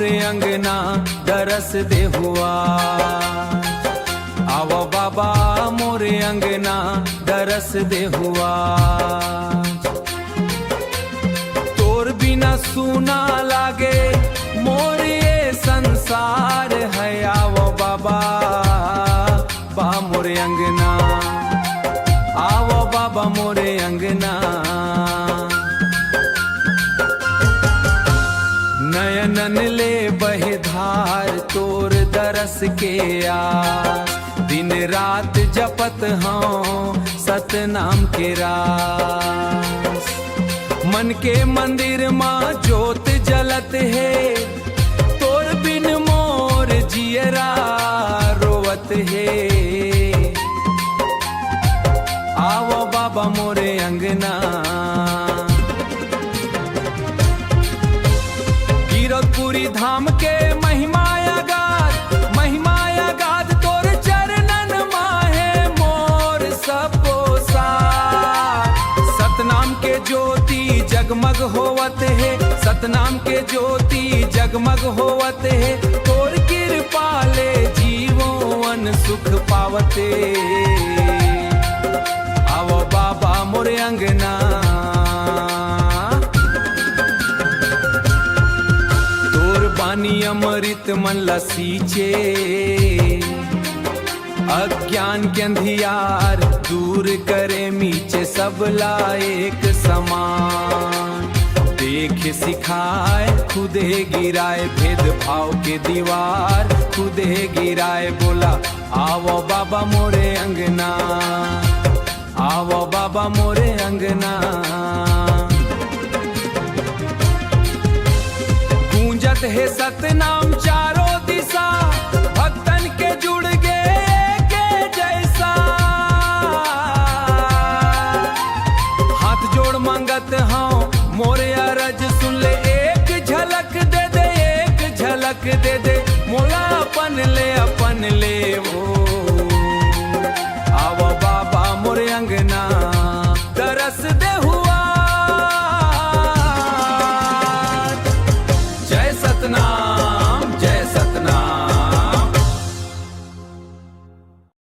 मोरे अंगना दरस दे हुआ। आवो बाबा मोरे अंगना दरस दे हुआ। तोर बिना सूना लागे मोर ये संसार है। आवो बाबा बा मोरे अंगना, आवो बाबा मोरे अंगना। नयनन ले बहे धार तोर दरस के आस। दिन रात जपत हूँ सतनाम के रास। मन के मंदिर माँ ज्योत जलत है, तोर बिन मोर जियरा रोवत है। आवो बाबा मोरे अंगना। गिरधपुरी धाम के महिमाया गाद तोर चरणन माहे मोर सबो सार। सतनाम के ज्योति जगमग होवत है, सतनाम के ज्योति जगमग होवत है। तोर कृपा ले जीवन सुख पावते। आवो बाबा मोरे अंगना। तोर बानी अमृत मन ला सींचे, अज्ञान के अंधियार दूर करे मीचे। सब ला एक समान देख सिखाए, खुदे गिराए भेद भाव के दीवार। खुदे गिराए बोला आवो बाबा मोरे अंगना, आवो बाबा मोरे अंगना। गूंजत है सतनाम चारों दिशा, भक्तन के जुड़ गए के जैसा। हाथ जोड़ मांगत हूँ मोरे अरज सुन ले। एक झलक दे दे, एक झलक दे दे। मोला अपन ले वो।